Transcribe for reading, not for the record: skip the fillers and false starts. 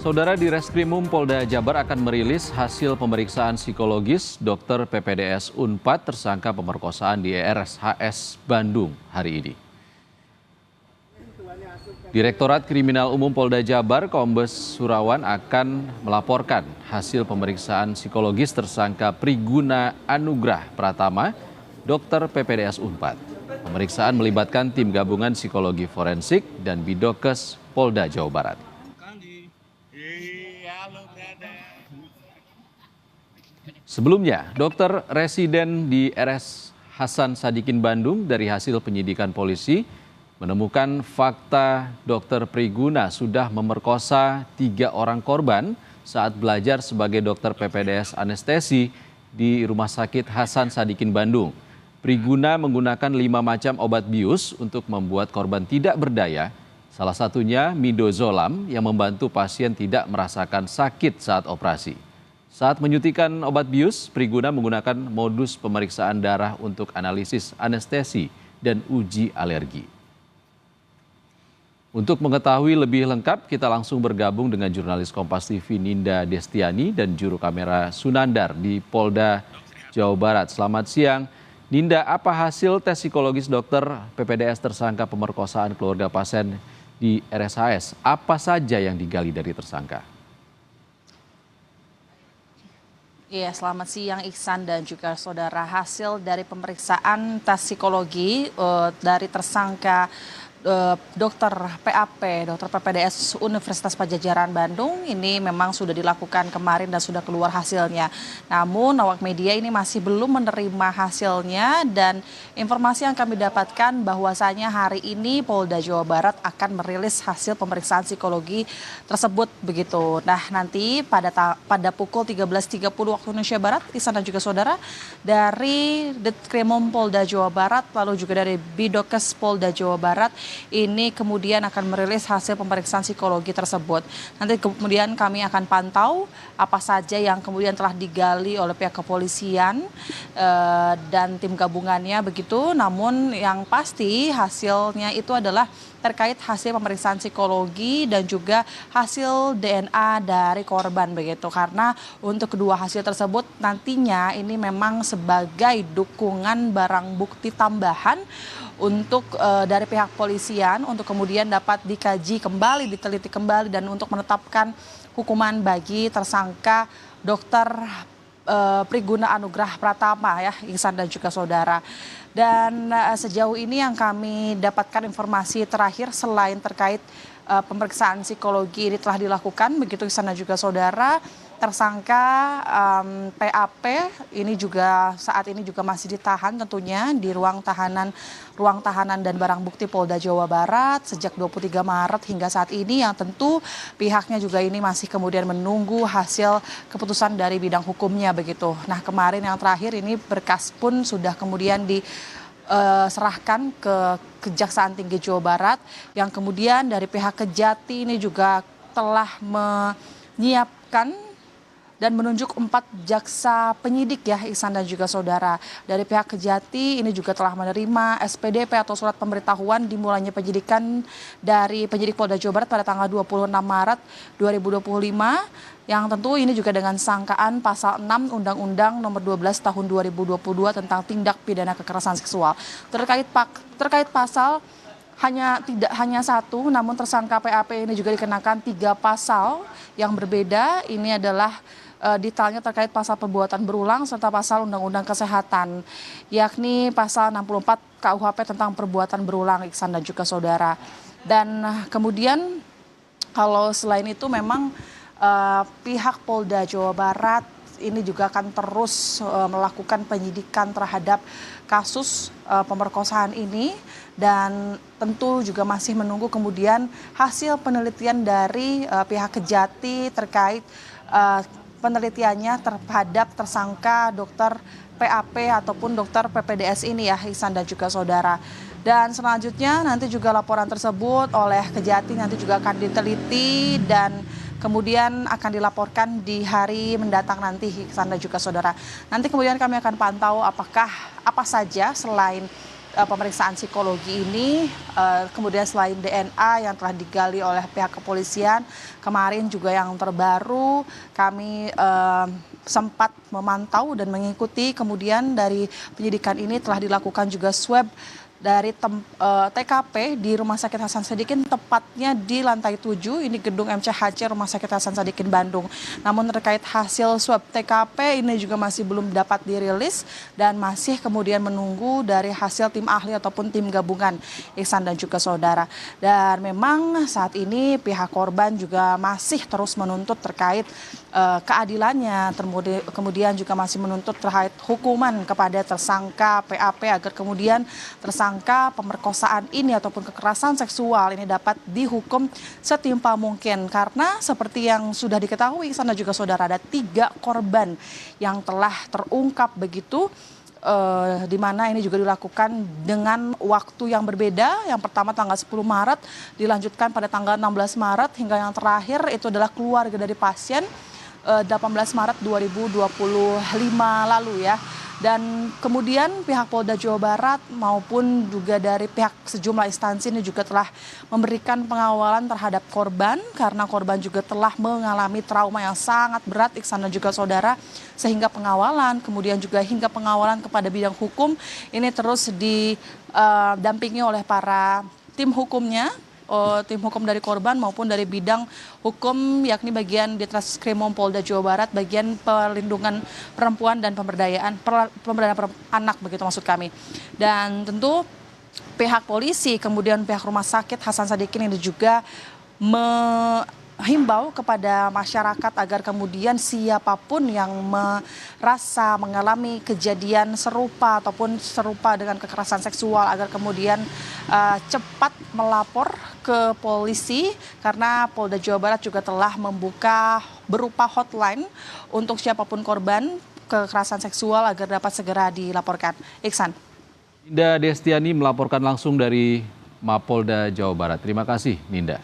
Saudara di Reskrimum Polda Jabar akan merilis hasil pemeriksaan psikologis dokter PPDS Unpad tersangka pemerkosaan di RSHS Bandung hari ini. Direktorat Kriminal Umum Polda Jabar Kombes Surawan akan melaporkan hasil pemeriksaan psikologis tersangka Priguna Anugrah Pratama, dokter PPDS Unpad. Pemeriksaan melibatkan tim gabungan psikologi forensik dan Bidokes Polda Jawa Barat. Sebelumnya, dokter residen di RS Hasan Sadikin Bandung dari hasil penyidikan polisi menemukan fakta dokter Priguna sudah memerkosa 3 orang korban saat belajar sebagai dokter PPDS anestesi di Rumah Sakit Hasan Sadikin Bandung. Priguna menggunakan 5 macam obat bius untuk membuat korban tidak berdaya, salah satunya midazolam yang membantu pasien tidak merasakan sakit saat operasi. Saat menyuntikan obat bius, Priguna menggunakan modus pemeriksaan darah untuk analisis anestesi dan uji alergi. Untuk mengetahui lebih lengkap, kita langsung bergabung dengan jurnalis Kompas TV Ninda Destiani dan juru kamera Sunandar di Polda Jawa Barat. Selamat siang. Ninda, apa hasil tes psikologis dokter PPDS tersangka pemerkosaan keluarga pasien di RSHS? Apa saja yang digali dari tersangka? Iya, selamat siang Iksan dan juga saudara. Hasil dari pemeriksaan tes psikologi dari tersangka dokter PAP, dokter PPDS Universitas Padjadjaran Bandung ini memang sudah dilakukan kemarin dan sudah keluar hasilnya. Namun awak media ini masih belum menerima hasilnya dan informasi yang kami dapatkan bahwasanya hari ini Polda Jawa Barat akan merilis hasil pemeriksaan psikologi tersebut begitu. Nah, nanti pada pukul 13.30 waktu Indonesia Barat, Iksan dan juga saudara, dari Ditkrimum Polda Jawa Barat lalu juga dari Bidokes Polda Jawa Barat ini kemudian akan merilis hasil pemeriksaan psikologi tersebut. Nanti kemudian kami akan pantau apa saja yang kemudian telah digali oleh pihak kepolisian dan tim gabungannya begitu. Namun yang pasti hasilnya itu adalah terkait hasil pemeriksaan psikologi dan juga hasil DNA dari korban begitu. Karena untuk kedua hasil tersebut nantinya ini memang sebagai dukungan barang bukti tambahan untuk dari pihak polisian untuk kemudian dapat dikaji kembali, diteliti kembali dan untuk menetapkan hukuman bagi tersangka dokter Priguna Anugrah Pratama ya, Iksan dan juga saudara. Dan sejauh ini yang kami dapatkan informasi terakhir selain terkait pemeriksaan psikologi ini telah dilakukan begitu Iksan dan juga saudara, tersangka PAP ini juga saat ini juga masih ditahan tentunya di ruang tahanan dan barang bukti Polda Jawa Barat sejak 23 Maret hingga saat ini, yang tentu pihaknya juga ini masih kemudian menunggu hasil keputusan dari bidang hukumnya begitu. Nah, kemarin yang terakhir ini berkas pun sudah kemudian diserahkan ke Kejaksaan Tinggi Jawa Barat, yang kemudian dari pihak Kejati ini juga telah menyiapkan dan menunjuk 4 jaksa penyidik ya Iksan dan juga saudara. Dari pihak Kejati ini juga telah menerima SPDP atau surat pemberitahuan dimulainya penyidikan dari penyidik Polda Jawa Barat pada tanggal 26 Maret 2025. Yang tentu ini juga dengan sangkaan pasal 6 Undang-Undang nomor 12 tahun 2022 tentang tindak pidana kekerasan seksual. Terkait pasal tidak hanya satu, namun tersangka PAP ini juga dikenakan 3 pasal yang berbeda. Ini adalah detailnya terkait pasal perbuatan berulang serta pasal Undang-Undang Kesehatan, yakni pasal 64 KUHP tentang perbuatan berulang Iksan dan juga saudara. Dan kemudian kalau selain itu memang pihak Polda Jawa Barat ini juga akan terus melakukan penyidikan terhadap kasus pemerkosaan ini dan tentu juga masih menunggu kemudian hasil penelitian dari pihak Kejati terkait penelitiannya terhadap tersangka dokter PAP ataupun dokter PPDS ini ya Iksan dan juga saudara. Dan selanjutnya nanti juga laporan tersebut oleh Kejati nanti juga akan diteliti dan kemudian akan dilaporkan di hari mendatang nanti Iksan dan juga saudara. Nanti kemudian kami akan pantau apakah apa saja selain pemeriksaan psikologi ini, kemudian selain DNA yang telah digali oleh pihak kepolisian, kemarin juga yang terbaru kami sempat memantau dan mengikuti, kemudian dari penyidikan ini telah dilakukan juga swab dari TKP di Rumah Sakit Hasan Sadikin, tepatnya di lantai 7, ini gedung MCHC Rumah Sakit Hasan Sadikin Bandung. Namun terkait hasil swab TKP ini juga masih belum dapat dirilis dan masih kemudian menunggu dari hasil tim ahli ataupun tim gabungan, Iksan dan juga saudara. Dan memang saat ini pihak korban juga masih terus menuntut terkait keadilannya, kemudian juga masih menuntut terkait hukuman kepada tersangka PAP agar kemudian tersangka pemerkosaan ini ataupun kekerasan seksual ini dapat dihukum setimpal mungkin, karena seperti yang sudah diketahui sana juga saudara, ada 3 korban yang telah terungkap begitu, di mana ini juga dilakukan dengan waktu yang berbeda. Yang pertama tanggal 10 Maret, dilanjutkan pada tanggal 16 Maret, hingga yang terakhir itu adalah keluarga dari pasien 18 Maret 2025 lalu ya. Dan kemudian pihak Polda Jawa Barat maupun juga dari pihak sejumlah instansi ini juga telah memberikan pengawalan terhadap korban, karena korban juga telah mengalami trauma yang sangat berat, Iksan dan juga saudara, sehingga pengawalan kemudian juga hingga pengawalan kepada bidang hukum ini terus didampingi oleh para tim hukumnya, tim hukum dari korban maupun dari bidang hukum, yakni bagian Ditreskrimum Polda Jawa Barat, bagian perlindungan perempuan dan pemberdayaan anak begitu maksud kami. Dan tentu pihak polisi kemudian pihak Rumah Sakit Hasan Sadikin ini juga menghimbau kepada masyarakat agar kemudian siapapun yang merasa mengalami kejadian serupa ataupun serupa dengan kekerasan seksual agar kemudian cepat melapor ke polisi, karena Polda Jawa Barat juga telah membuka berupa hotline untuk siapapun korban kekerasan seksual agar dapat segera dilaporkan. Iksan. Ninda Destiani melaporkan langsung dari Mapolda Jawa Barat. Terima kasih, Ninda.